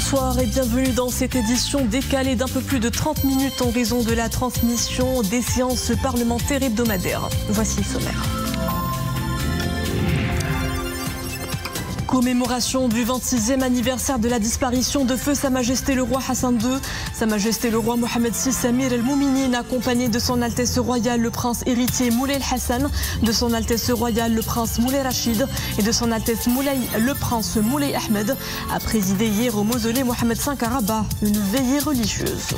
Bonsoir et bienvenue dans cette édition décalée d'un peu plus de 30 minutes en raison de la transmission des séances parlementaires hebdomadaires. Voici le sommaire. Commémoration du 26e anniversaire de la disparition de feu Sa Majesté le Roi Hassan II. Sa Majesté le Roi Mohammed VI Amir el-Mouminin, accompagné de son Altesse Royale le Prince héritier Moulay el-Hassan, de son Altesse Royale le Prince Moulay Rachid et de son Altesse le Prince Moulay Ahmed, a présidé hier au mausolée Mohammed V à Rabat une veillée religieuse.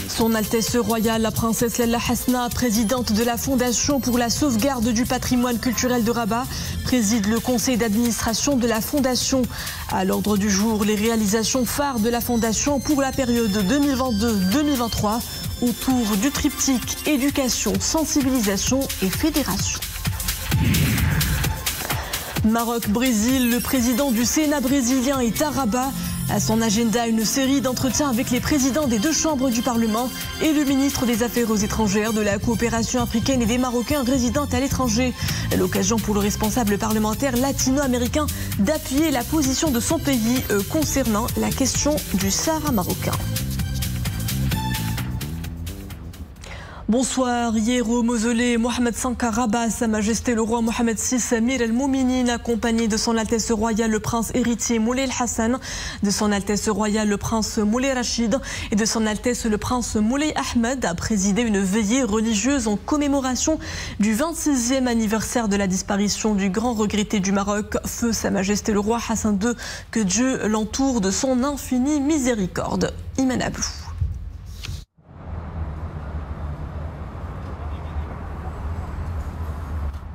Son Altesse Royale, la Princesse Lalla Hasna, présidente de la Fondation pour la sauvegarde du patrimoine culturel de Rabat, préside le conseil d'administration de la Fondation. À l'ordre du jour, les réalisations phares de la Fondation pour la période 2022-2023 autour du triptyque éducation, sensibilisation et fédération. Maroc-Brésil, le président du Sénat brésilien est à Rabat. À son agenda, une série d'entretiens avec les présidents des deux chambres du Parlement et le ministre des Affaires étrangères, de la coopération africaine et des Marocains résidant à l'étranger. L'occasion pour le responsable parlementaire latino-américain d'appuyer la position de son pays concernant la question du Sahara marocain. Bonsoir. Hier au mausolée Mohammed V à Rabat, Sa Majesté le Roi Mohammed VI Amir el-Mouminin, accompagné de son Altesse Royale le Prince héritier Moulay el-Hassan, de son Altesse Royale le Prince Moulay Rachid et de son Altesse le Prince Moulay Ahmed, a présidé une veillée religieuse en commémoration du 26e anniversaire de la disparition du grand regretté du Maroc, feu Sa Majesté le Roi Hassan II, que Dieu l'entoure de son infinie miséricorde. Iman Ablou.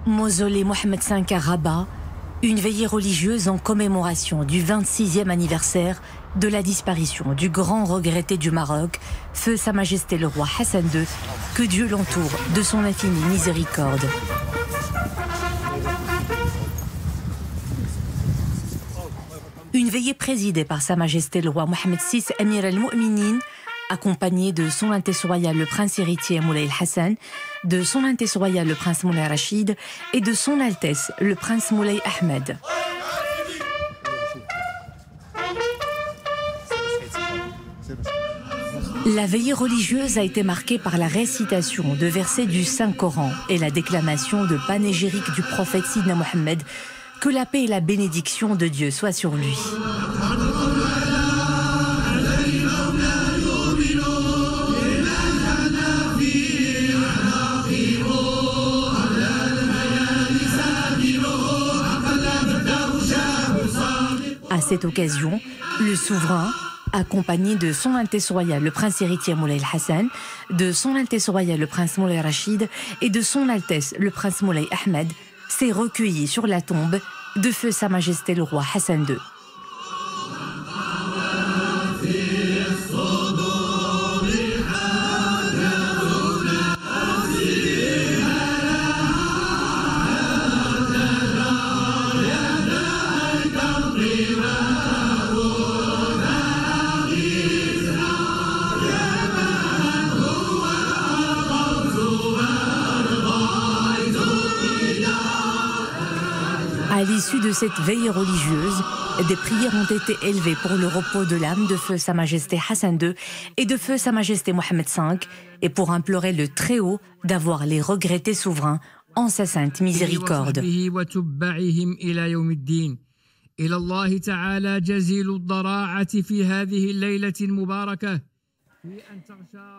Mausolée Mohammed V à Rabat, une veillée religieuse en commémoration du 26e anniversaire de la disparition du grand regretté du Maroc, feu Sa Majesté le Roi Hassan II, que Dieu l'entoure de son infinie miséricorde. Une veillée présidée par Sa Majesté le Roi Mohammed VI Amir el-Mouminin, accompagné de son Altesse Royale le Prince héritier Moulay el-Hassan, de son Altesse Royale le Prince Moulay Rachid et de son Altesse le Prince Moulay Ahmed. La veillée religieuse a été marquée par la récitation de versets du Saint-Coran et la déclamation de panégyriques du prophète Sidna Mohammed, que la paix et la bénédiction de Dieu soient sur lui. À cette occasion, le souverain, accompagné de son Altesse Royale le Prince héritier Moulay el-Hassan, de son Altesse Royale le Prince Moulay Rachid et de son Altesse le Prince Moulay Ahmed, s'est recueilli sur la tombe de feu Sa Majesté le Roi Hassan II. À l'issue de cette veillée religieuse, des prières ont été élevées pour le repos de l'âme de feu Sa Majesté Hassan II et de feu Sa Majesté Mohammed V, et pour implorer le Très-Haut d'avoir les regrettés souverains en sa sainte miséricorde.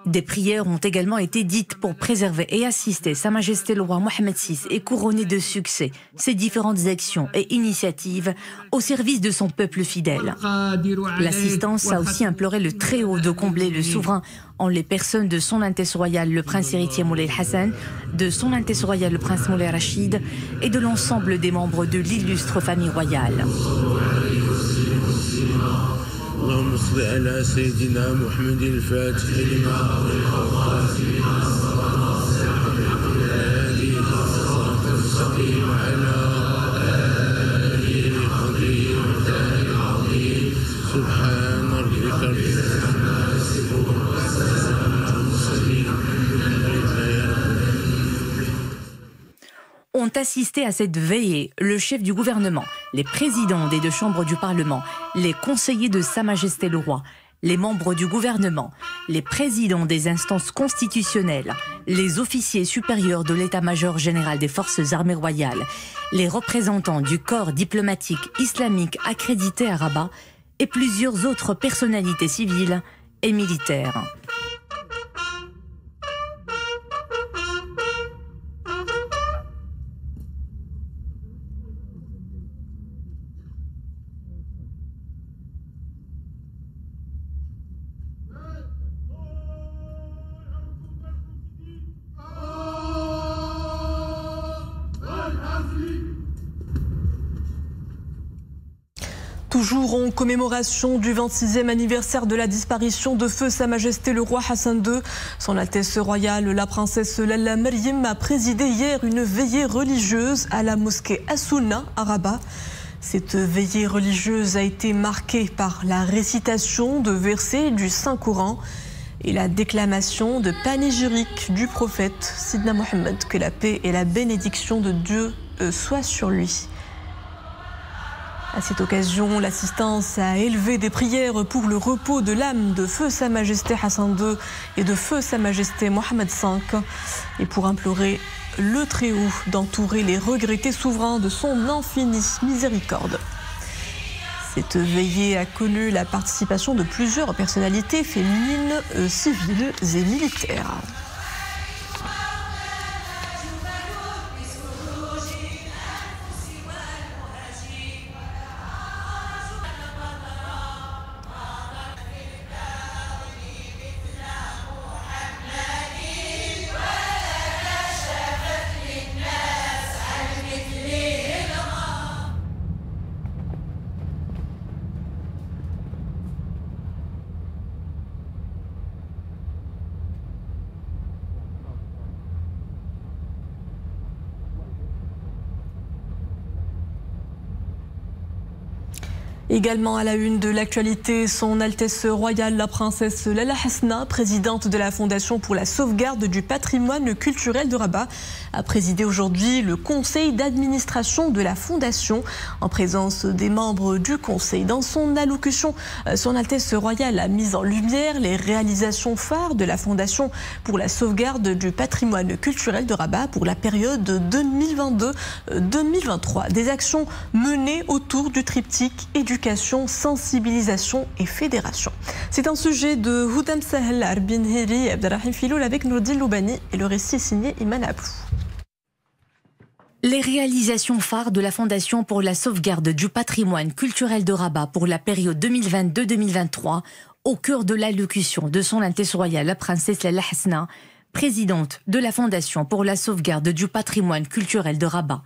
Des prières ont également été dites pour préserver et assister Sa Majesté le Roi Mohammed VI et couronner de succès ses différentes actions et initiatives au service de son peuple fidèle. L'assistance a aussi imploré le Très-Haut de combler le souverain en les personnes de son Altesse Royale le Prince héritier Moulay el-Hassan, de son Altesse Royale le Prince Moulay Rachid et de l'ensemble des membres de l'illustre famille royale. اللهم صل على سيدنا محمد الفاتح لما أغلق والخاتم لما سبق ناصر الحق بالهادي صراط المستقيم وعلى آله قدره ومقداره العظيم سبحان ربك رب العزة عما يصفون وسلام على المرسلين والحمد لله رب العالمين. Ont assisté à cette veillée le chef du gouvernement, les présidents des 2 chambres du Parlement, les conseillers de Sa Majesté le Roi, les membres du gouvernement, les présidents des instances constitutionnelles, les officiers supérieurs de l'état-major général des forces armées royales, les représentants du corps diplomatique islamique accrédité à Rabat et plusieurs autres personnalités civiles et militaires. Toujours en commémoration du 26e anniversaire de la disparition de feu Sa Majesté le Roi Hassan II, Son Altesse Royale la Princesse Lalla Meriem a présidé hier une veillée religieuse à la mosquée As-Sunna à Rabat. Cette veillée religieuse a été marquée par la récitation de versets du Saint-Coran et la déclamation de panégyriques du prophète Sidna Mohammed, que la paix et la bénédiction de Dieu soient sur lui. À cette occasion, l'assistance a élevé des prières pour le repos de l'âme de feu Sa Majesté Hassan II et de feu Sa Majesté Mohammed V, et pour implorer le Très-Haut d'entourer les regrettés souverains de son infinie miséricorde. Cette veillée a connu la participation de plusieurs personnalités féminines, civiles et militaires. Également à la une de l'actualité, Son Altesse Royale la Princesse Lalla Hasna, présidente de la Fondation pour la sauvegarde du patrimoine culturel de Rabat, a présidé aujourd'hui le conseil d'administration de la Fondation en présence des membres du conseil. Dans son allocution, Son Altesse Royale a mis en lumière les réalisations phares de la Fondation pour la sauvegarde du patrimoine culturel de Rabat pour la période 2022-2023. Des actions menées autour du triptyque éducation, sensibilisation et fédération. C'est un sujet de Houdam Sahel, Arbin Hiri et Abdelrahim Filoul avec Nourdine Loubani et le récit est signé Iman Ablou. Les réalisations phares de la Fondation pour la sauvegarde du patrimoine culturel de Rabat pour la période 2022-2023 au cœur de l'allocution de Son Altesse Royale la Princesse Lalla Hasna, présidente de la Fondation pour la sauvegarde du patrimoine culturel de Rabat.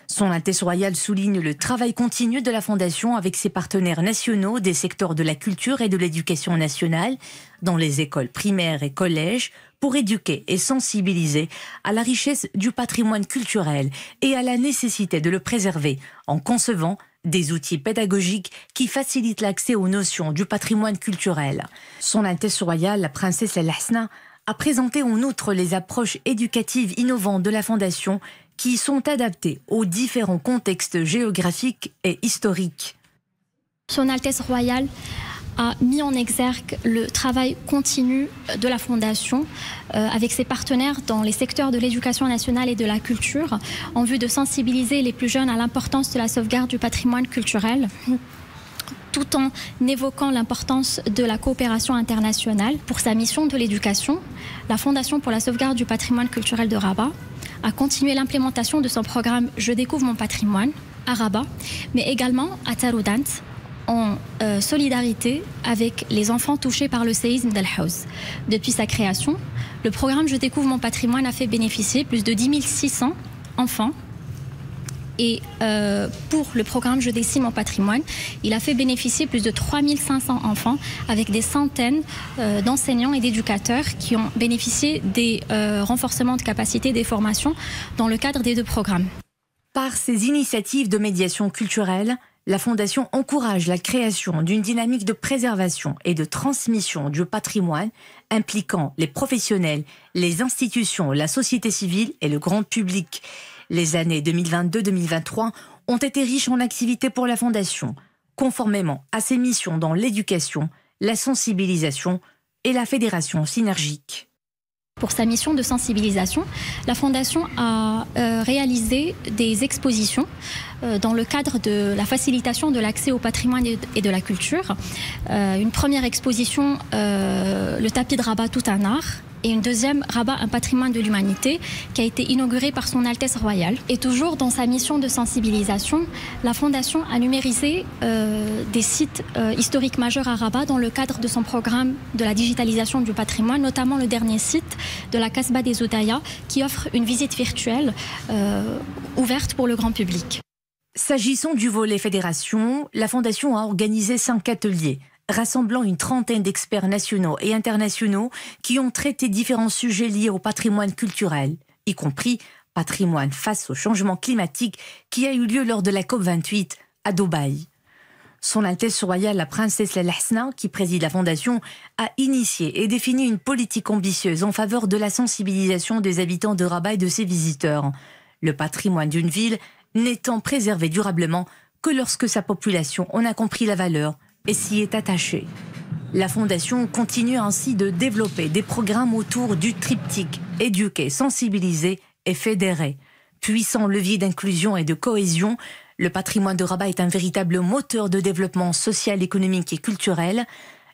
Son Altesse Royale souligne le travail continu de la Fondation avec ses partenaires nationaux des secteurs de la culture et de l'éducation nationale dans les écoles primaires et collèges pour éduquer et sensibiliser à la richesse du patrimoine culturel et à la nécessité de le préserver en concevant des outils pédagogiques qui facilitent l'accès aux notions du patrimoine culturel. Son Altesse Royale, la Princesse Lalla Hasna, a présenté en outre les approches éducatives innovantes de la Fondation qui sont adaptées aux différents contextes géographiques et historiques. Son Altesse Royale a mis en exergue le travail continu de la Fondation avec ses partenaires dans les secteurs de l'éducation nationale et de la culture en vue de sensibiliser les plus jeunes à l'importance de la sauvegarde du patrimoine culturel, tout en évoquant l'importance de la coopération internationale. Pour sa mission de l'éducation, la Fondation pour la sauvegarde du patrimoine culturel de Rabat a continué l'implémentation de son programme « Je découvre mon patrimoine » à Rabat, mais également à Taroudant, en solidarité avec les enfants touchés par le séisme d'Al Hawz. Depuis sa création, le programme « Je découvre mon patrimoine » a fait bénéficier plus de 10 600 enfants. Et pour le programme « Je dessine mon patrimoine », il a fait bénéficier plus de 3 500 enfants avec des centaines d'enseignants et d'éducateurs qui ont bénéficié des renforcements de capacités, des formations dans le cadre des 2 programmes. Par ces initiatives de médiation culturelle, la Fondation encourage la création d'une dynamique de préservation et de transmission du patrimoine impliquant les professionnels, les institutions, la société civile et le grand public. Les années 2022-2023 ont été riches en activités pour la Fondation, conformément à ses missions dans l'éducation, la sensibilisation et la fédération synergique. Pour sa mission de sensibilisation, la Fondation a réalisé des expositions dans le cadre de la facilitation de l'accès au patrimoine et de la culture. Une première exposition, le tapis de Rabat, tout un art, et une deuxième, Rabat, un patrimoine de l'humanité, qui a été inaugurée par son Altesse Royale. Et toujours dans sa mission de sensibilisation, la Fondation a numérisé des sites historiques majeurs à Rabat dans le cadre de son programme de la digitalisation du patrimoine, notamment le dernier site de la Casbah des Oudaya, qui offre une visite virtuelle ouverte pour le grand public. S'agissant du volet fédération, la Fondation a organisé 5 ateliers, rassemblant une trentaine d'experts nationaux et internationaux qui ont traité différents sujets liés au patrimoine culturel, y compris patrimoine face au changement climatique qui a eu lieu lors de la COP28 à Dubaï. Son Altesse Royale, la princesse Lal Hasna, qui préside la Fondation, a initié et défini une politique ambitieuse en faveur de la sensibilisation des habitants de Rabat et de ses visiteurs. Le patrimoine d'une ville n'étant préservé durablement que lorsque sa population en a compris la valeur et s'y est attachée. La Fondation continue ainsi de développer des programmes autour du triptyque éduquer, sensibiliser et fédérer. Puissant levier d'inclusion et de cohésion, le patrimoine de Rabat est un véritable moteur de développement social, économique et culturel.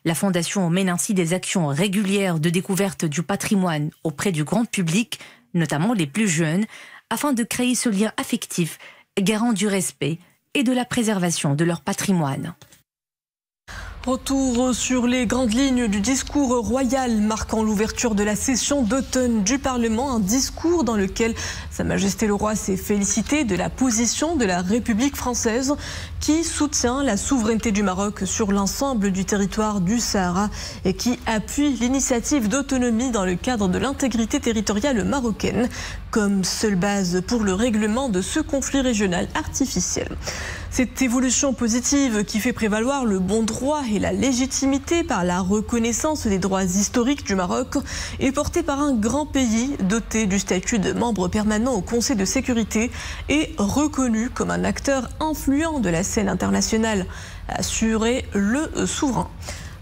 La Fondation mène ainsi des actions régulières de découverte du patrimoine auprès du grand public, notamment les plus jeunes, afin de créer ce lien affectif, garant du respect et de la préservation de leur patrimoine. Retour sur les grandes lignes du discours royal marquant l'ouverture de la session d'automne du Parlement, un discours dans lequel Sa Majesté le Roi s'est félicité de la position de la République française qui soutient la souveraineté du Maroc sur l'ensemble du territoire du Sahara et qui appuie l'initiative d'autonomie dans le cadre de l'intégrité territoriale marocaine comme seule base pour le règlement de ce conflit régional artificiel. Cette évolution positive qui fait prévaloir le bon droit et la légitimité par la reconnaissance des droits historiques du Maroc est portée par un grand pays doté du statut de membre permanent au Conseil de sécurité et reconnu comme un acteur influent de la scène internationale, a assuré le souverain.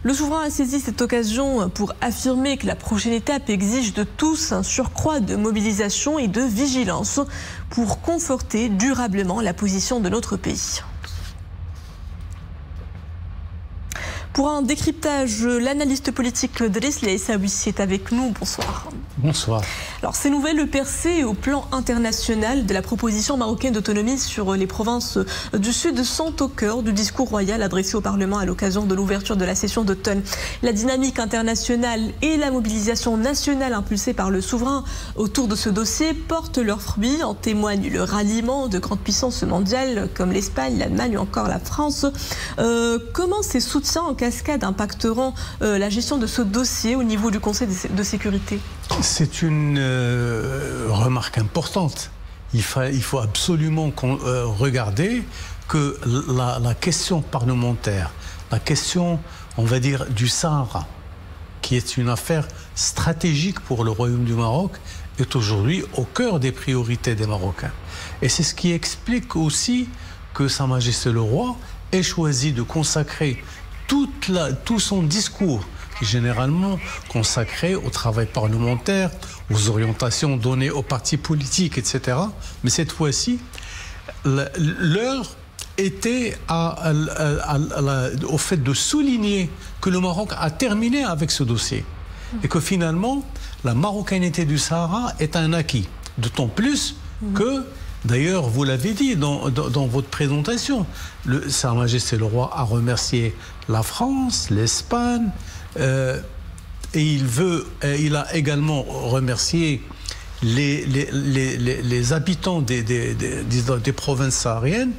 Le souverain a saisi cette occasion pour affirmer que la prochaine étape exige de tous un surcroît de mobilisation et de vigilance pour conforter durablement la position de notre pays. Pour un décryptage, l'analyste politique Driss Laïsaoui est avec nous. Bonsoir. Bonsoir. Alors, ces nouvelles percées au plan international de la proposition marocaine d'autonomie sur les provinces du Sud sont au cœur du discours royal adressé au Parlement à l'occasion de l'ouverture de la session d'automne. La dynamique internationale et la mobilisation nationale impulsée par le souverain autour de ce dossier portent leurs fruits. En témoigne le ralliement de grandes puissances mondiales comme l'Espagne, l'Allemagne ou encore la France. Comment ces soutiens en cascade impacteront la gestion de ce dossier au niveau du Conseil de sécurité ? C'est une remarque importante. Il faut absolument regarder que la question parlementaire, la question, on va dire, du Sahara, qui est une affaire stratégique pour le Royaume du Maroc, est aujourd'hui au cœur des priorités des Marocains. Et c'est ce qui explique aussi que Sa Majesté le Roi ait choisi de consacrer tout son discours, qui est généralement consacré au travail parlementaire, aux orientations données aux partis politiques, etc. Mais cette fois-ci, l'heure était au fait de souligner que le Maroc a terminé avec ce dossier et que finalement, la marocanité du Sahara est un acquis. D'autant plus que, d'ailleurs, vous l'avez dit dans votre présentation, Sa Majesté le Roi a remercié la France, l'Espagne, et il a également remercié les habitants des provinces sahariennes.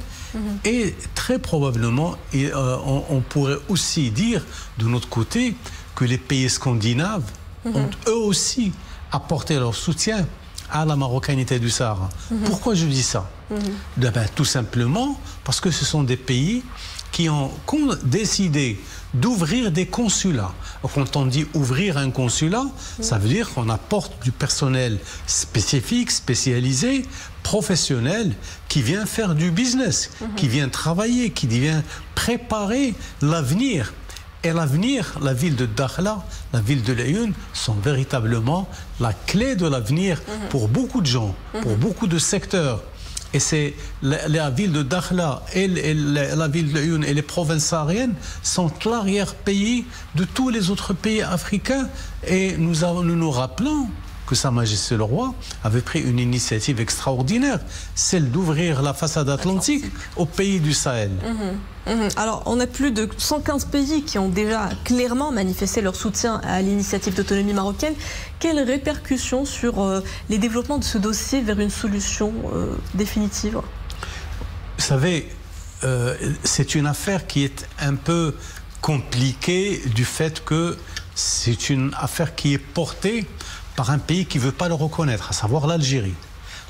Et très probablement, on pourrait aussi dire de notre côté que les pays scandinaves ont eux aussi apporté leur soutien à la marocanité du Sahara. Pourquoi je dis ça? Tout simplement parce que ce sont des pays qui ont décidé d'ouvrir des consulats. Quand on dit ouvrir un consulat, ça veut dire qu'on apporte du personnel spécifique, spécialisé, professionnel qui vient faire du business, qui vient travailler, qui vient préparer l'avenir. Et l'avenir, la ville de Dakhla, la ville de Laayoune sont véritablement la clé de l'avenir pour beaucoup de gens, pour beaucoup de secteurs. Et c'est la ville de Dakhla et la ville de Laayoune et les provinces sahariennes sont l'arrière-pays de tous les autres pays africains. Et nous nous rappelons que Sa Majesté le Roi avait pris une initiative extraordinaire, celle d'ouvrir la façade atlantique aux pays du Sahel. Alors, on a plus de 115 pays qui ont déjà clairement manifesté leur soutien à l'initiative d'autonomie marocaine. Quelles répercussions sur les développements de ce dossier vers une solution définitive? Vous savez, c'est une affaire qui est un peu compliquée du fait que c'est une affaire qui est portée par un pays qui ne veut pas le reconnaître, à savoir l'Algérie.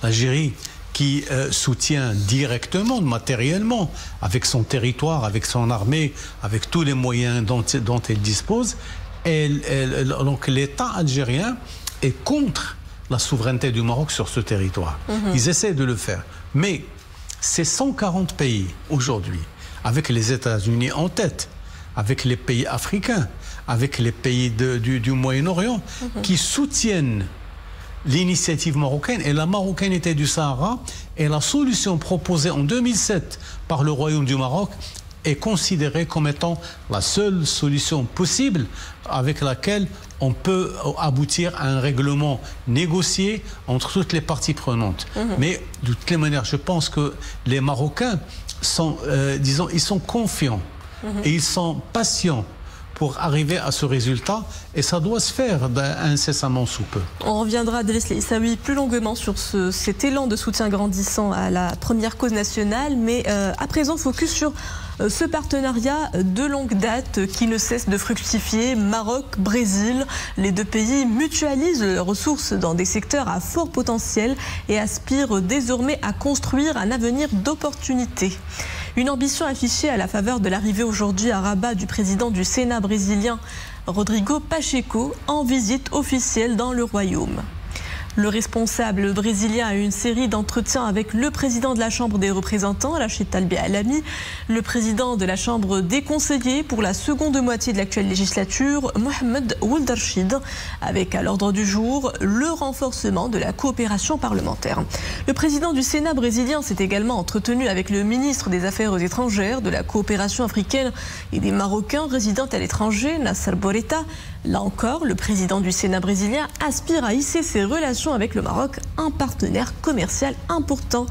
L'Algérie qui soutient directement, matériellement, avec son territoire, avec son armée, avec tous les moyens dont elle dispose. Donc l'État algérien est contre la souveraineté du Maroc sur ce territoire. Ils essaient de le faire. Mais ces 140 pays aujourd'hui, avec les États-Unis en tête, avec les pays africains, avec les pays du Moyen-Orient, qui soutiennent l'initiative marocaine et la marocanité du Sahara, et la solution proposée en 2007 par le Royaume du Maroc est considérée comme étant la seule solution possible avec laquelle on peut aboutir à un règlement négocié entre toutes les parties prenantes. Mais de toutes les manières, je pense que les Marocains sont, disons, ils sont confiants et ils sont patients pour arriver à ce résultat, et ça doit se faire incessamment sous peu. On reviendra, Driss Issaoui, plus longuement sur cet élan de soutien grandissant à la première cause nationale, mais à présent, focus sur ce partenariat de longue date qui ne cesse de fructifier. Maroc, Brésil, les deux pays mutualisent leurs ressources dans des secteurs à fort potentiel et aspirent désormais à construire un avenir d'opportunités. Une ambition affichée à la faveur de l'arrivée aujourd'hui à Rabat du président du Sénat brésilien, Rodrigo Pacheco, en visite officielle dans le royaume. Le responsable brésilien a eu une série d'entretiens avec le président de la Chambre des représentants, Rachid Talbi Alami, le président de la Chambre des conseillers pour la seconde moitié de l'actuelle législature, Mohamed Ould Rachid, avec à l'ordre du jour le renforcement de la coopération parlementaire. Le président du Sénat brésilien s'est également entretenu avec le ministre des Affaires étrangères, de la coopération africaine et des Marocains résidant à l'étranger, Nasser Bourita. Là encore, le président du Sénat brésilien aspire à hisser ses relations avec le Maroc, un partenaire commercial important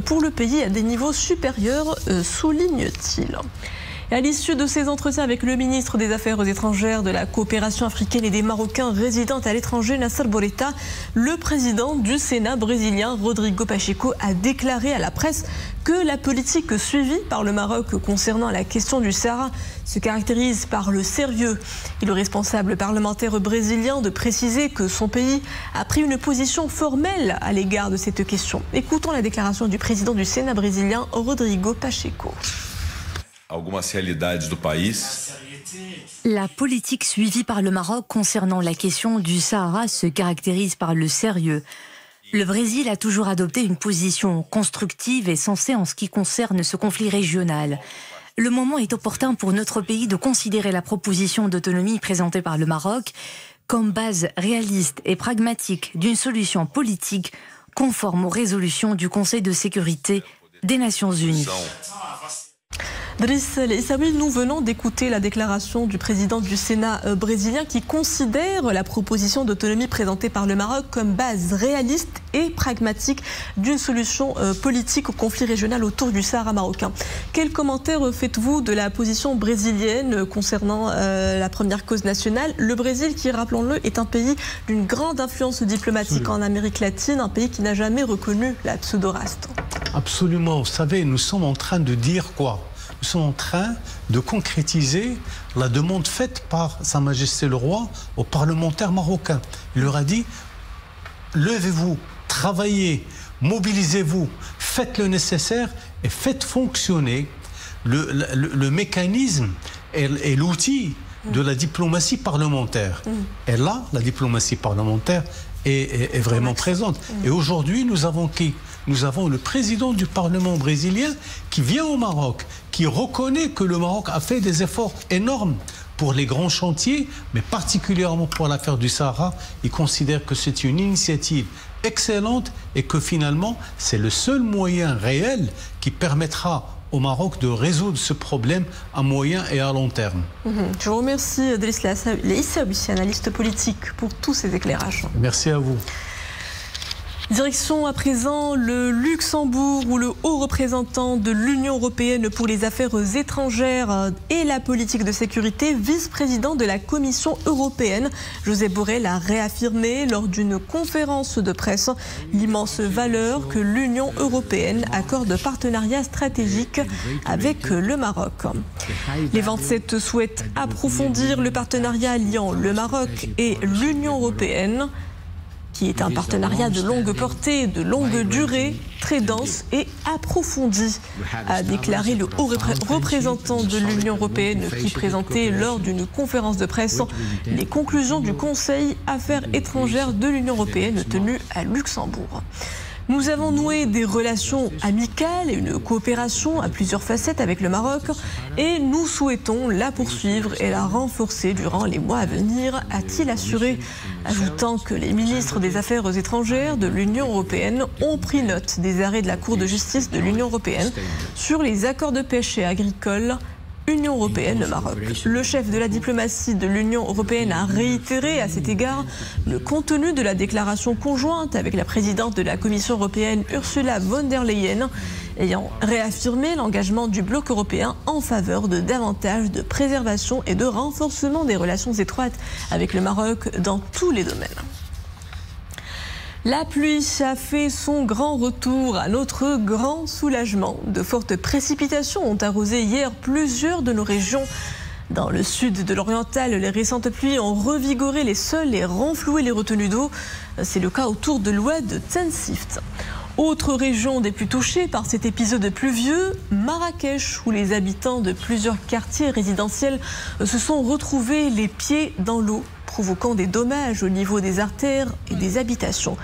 pour le pays à des niveaux supérieurs, souligne-t-il. Et à l'issue de ces entretiens avec le ministre des Affaires étrangères, de la coopération africaine et des Marocains résidant à l'étranger, Nasser Bourita, le président du Sénat brésilien, Rodrigo Pacheco, a déclaré à la presse que la politique suivie par le Maroc concernant la question du Sahara se caractérise par le sérieux. Et le responsable parlementaire brésilien de préciser que son pays a pris une position formelle à l'égard de cette question. Écoutons la déclaration du président du Sénat brésilien, Rodrigo Pacheco. La politique suivie par le Maroc concernant la question du Sahara se caractérise par le sérieux. Le Brésil a toujours adopté une position constructive et sensée en ce qui concerne ce conflit régional. Le moment est opportun pour notre pays de considérer la proposition d'autonomie présentée par le Maroc comme base réaliste et pragmatique d'une solution politique conforme aux résolutions du Conseil de sécurité des Nations Unies. Driss Issaoui, nous venons d'écouter la déclaration du président du Sénat brésilien qui considère la proposition d'autonomie présentée par le Maroc comme base réaliste et pragmatique d'une solution politique au conflit régional autour du Sahara marocain. Quel commentaire faites-vous de la position brésilienne concernant la première cause nationale? Le Brésil, qui, rappelons-le, est un pays d'une grande influence diplomatique en Amérique latine, un pays qui n'a jamais reconnu la pseudo-raste. Absolument. Vous savez, nous sommes en train de dire quoi? Nous sommes en train de concrétiser la demande faite par Sa Majesté le Roi aux parlementaires marocains. Il leur a dit, levez-vous, travaillez, mobilisez-vous, faites le nécessaire et faites fonctionner le mécanisme et l'outil de la diplomatie parlementaire. Et là, la diplomatie parlementaire est vraiment présente. Et aujourd'hui, nous avons qui? Nous avons le président du Parlement brésilien qui vient au Maroc, qui reconnaît que le Maroc a fait des efforts énormes pour les grands chantiers, mais particulièrement pour l'affaire du Sahara. Il considère que c'est une initiative excellente et que finalement, c'est le seul moyen réel qui permettra au Maroc de résoudre ce problème à moyen et à long terme. Je vous remercie, Driss Issabli, analyste politique, pour tous ces éclairages. Merci à vous. Direction à présent le Luxembourg, où le haut représentant de l'Union européenne pour les affaires étrangères et la politique de sécurité, vice-président de la Commission européenne, Josep Borrell, a réaffirmé lors d'une conférence de presse l'immense valeur que l'Union européenne accorde de partenariat stratégique avec le Maroc. Les 27 souhaitent approfondir le partenariat liant le Maroc et l'Union européenne, qui est un partenariat de longue portée, de longue durée, très dense et approfondi, a déclaré le haut représentant de l'Union européenne qui présentait lors d'une conférence de presse les conclusions du Conseil Affaires étrangères de l'Union européenne tenu à Luxembourg. Nous avons noué des relations amicales et une coopération à plusieurs facettes avec le Maroc et nous souhaitons la poursuivre et la renforcer durant les mois à venir, a-t-il assuré, ajoutant que les ministres des Affaires étrangères de l'Union européenne ont pris note des arrêts de la Cour de justice de l'Union européenne sur les accords de pêche et agricoles Union européenne-Maroc. Le chef de la diplomatie de l'Union européenne a réitéré à cet égard le contenu de la déclaration conjointe avec la présidente de la Commission européenne Ursula von der Leyen, ayant réaffirmé l'engagement du bloc européen en faveur de davantage de préservation et de renforcement des relations étroites avec le Maroc dans tous les domaines. La pluie a fait son grand retour à notre grand soulagement. De fortes précipitations ont arrosé hier plusieurs de nos régions. Dans le sud de l'Oriental, les récentes pluies ont revigoré les sols et renfloué les retenues d'eau. C'est le cas autour de l'oued de Tensift. Autre région des plus touchées par cet épisode pluvieux, Marrakech, où les habitants de plusieurs quartiers résidentiels se sont retrouvés les pieds dans l'eau, provoquant des dommages au niveau des artères et des habitations.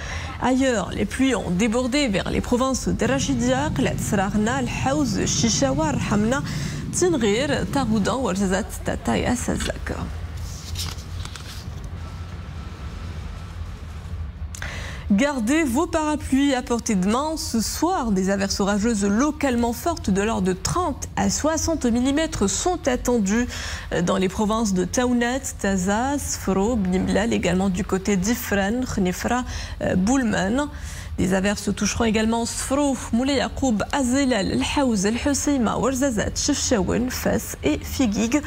Ailleurs, les pluies ont débordé vers les provinces d'Arachidiak, Tsrarna, Al-Haouz, Chichawa, Hamna, Tinrir, Taroudan, Ouarzazat, Tata et Assazak. Gardez vos parapluies à portée de main. Ce soir, des averses orageuses localement fortes de l'ordre de 30 à 60 mm sont attendues dans les provinces de Taounat, Taza, Sfro, Bnimlal, également du côté d'Ifran, Khnifra, Boulman. Des averses toucheront également Sfro, Moulay Yacoub, Azilal, El-Haouz, El-Husseima, Ouarzazat, Chefchaouen, Fès et Figuig.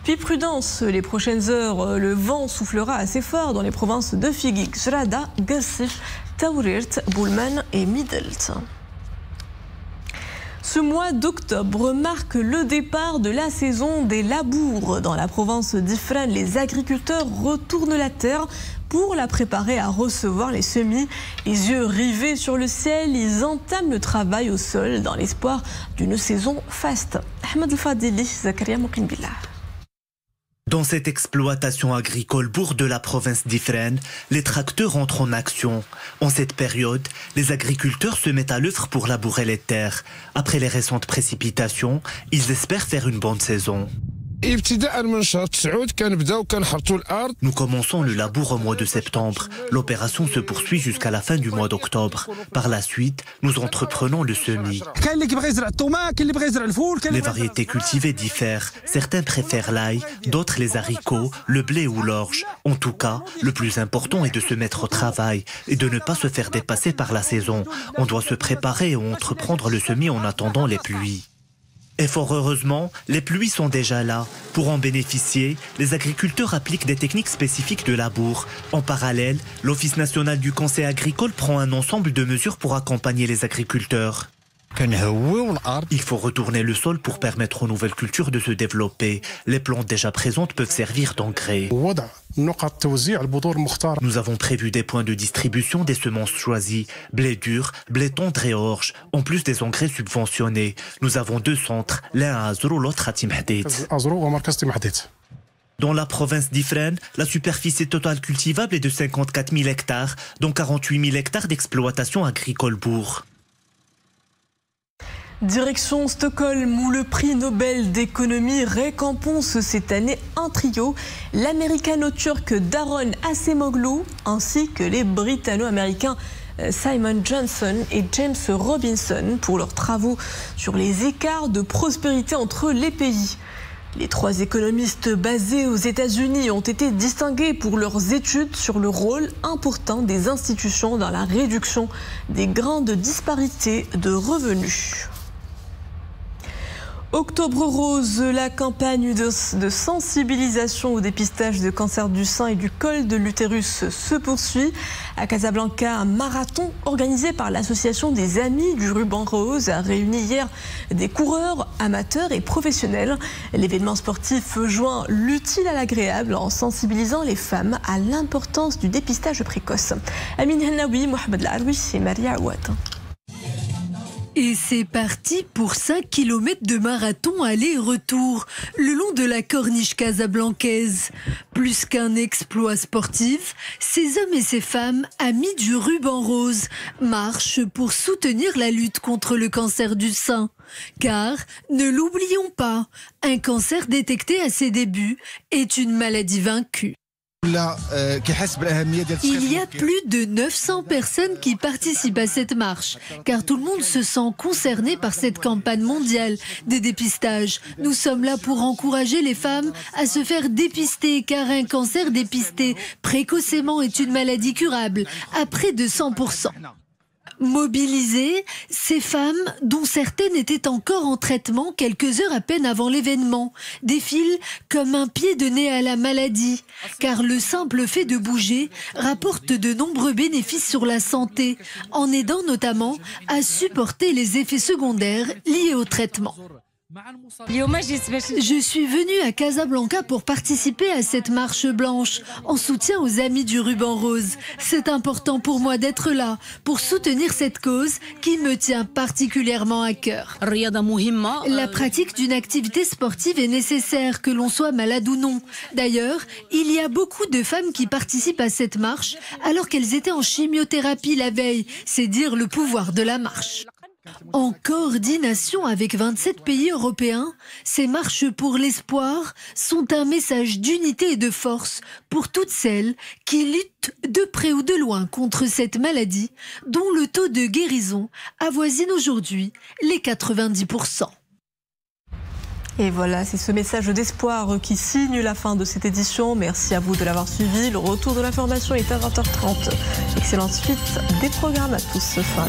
Puis prudence, les prochaines heures, le vent soufflera assez fort dans les provinces de Figuig, Jrada, Gassif, Taourirt, Boulman et Midelt. Ce mois d'octobre marque le départ de la saison des labours. Dans la province d'Ifran, les agriculteurs retournent la terre pour la préparer à recevoir les semis. Les yeux rivés sur le ciel, ils entament le travail au sol dans l'espoir d'une saison faste. Ahmed El-Fadili, Zakaria Moukimbillah. Dans cette exploitation agricole bourg de la province d'Ifrane, les tracteurs entrent en action. En cette période, les agriculteurs se mettent à l'œuvre pour labourer les terres. Après les récentes précipitations, ils espèrent faire une bonne saison. Nous commençons le labour au mois de septembre. L'opération se poursuit jusqu'à la fin du mois d'octobre. Par la suite, nous entreprenons le semis. Les variétés cultivées diffèrent. Certains préfèrent l'ail, d'autres les haricots, le blé ou l'orge. En tout cas, le plus important est de se mettre au travail et de ne pas se faire dépasser par la saison. On doit se préparer et entreprendre le semis en attendant les pluies. Et fort heureusement, les pluies sont déjà là. Pour en bénéficier, les agriculteurs appliquent des techniques spécifiques de labour. En parallèle, l'Office national du conseil agricole prend un ensemble de mesures pour accompagner les agriculteurs. Il faut retourner le sol pour permettre aux nouvelles cultures de se développer. Les plantes déjà présentes peuvent servir d'engrais. Nous avons prévu des points de distribution des semences choisies, blé dur, blé tendre et orge, en plus des engrais subventionnés. Nous avons 2 centres, l'un à Azrou, l'autre à Timhadit. Dans la province d'Ifrane, la superficie totale cultivable est de 54 000 hectares, dont 48 000 hectares d'exploitation agricole bourg. Direction Stockholm, où le prix Nobel d'économie récompense cette année un trio, l'américano-turc Daron Acemoglu ainsi que les britanno-américains Simon Johnson et James Robinson pour leurs travaux sur les écarts de prospérité entre les pays. Les trois économistes basés aux États-Unis ont été distingués pour leurs études sur le rôle important des institutions dans la réduction des grandes disparités de revenus. Octobre rose, la campagne de sensibilisation au dépistage de cancer du sein et du col de l'utérus se poursuit. À Casablanca, un marathon organisé par l'association des Amis du Ruban Rose a réuni hier des coureurs amateurs et professionnels. L'événement sportif joint l'utile à l'agréable en sensibilisant les femmes à l'importance du dépistage précoce. Amine Hennaoui, Mohamed Laroui et Maria Aouad. Et c'est parti pour 5 km de marathon aller-retour le long de la corniche casablancaise. Plus qu'un exploit sportif, ces hommes et ces femmes, amis du ruban rose, marchent pour soutenir la lutte contre le cancer du sein. Car, ne l'oublions pas, un cancer détecté à ses débuts est une maladie vaincue. Il y a plus de 900 personnes qui participent à cette marche, car tout le monde se sent concerné par cette campagne mondiale des dépistages. Nous sommes là pour encourager les femmes à se faire dépister, car un cancer dépisté précocement est une maladie curable à près de 100%. Mobilisées, ces femmes, dont certaines étaient encore en traitement quelques heures à peine avant l'événement, défilent comme un pied de nez à la maladie, car le simple fait de bouger rapporte de nombreux bénéfices sur la santé, en aidant notamment à supporter les effets secondaires liés au traitement. Je suis venue à Casablanca pour participer à cette marche blanche en soutien aux Amis du Ruban Rose. C'est important pour moi d'être là pour soutenir cette cause qui me tient particulièrement à cœur. La pratique d'une activité sportive est nécessaire, que l'on soit malade ou non. D'ailleurs, il y a beaucoup de femmes qui participent à cette marche alors qu'elles étaient en chimiothérapie la veille. C'est dire le pouvoir de la marche. En coordination avec 27 pays européens, ces marches pour l'espoir sont un message d'unité et de force pour toutes celles qui luttent de près ou de loin contre cette maladie dont le taux de guérison avoisine aujourd'hui les 90%. Et voilà, c'est ce message d'espoir qui signe la fin de cette édition. Merci à vous de l'avoir suivi. Le retour de l'information est à 20h30. Excellente suite des programmes à tous. Fin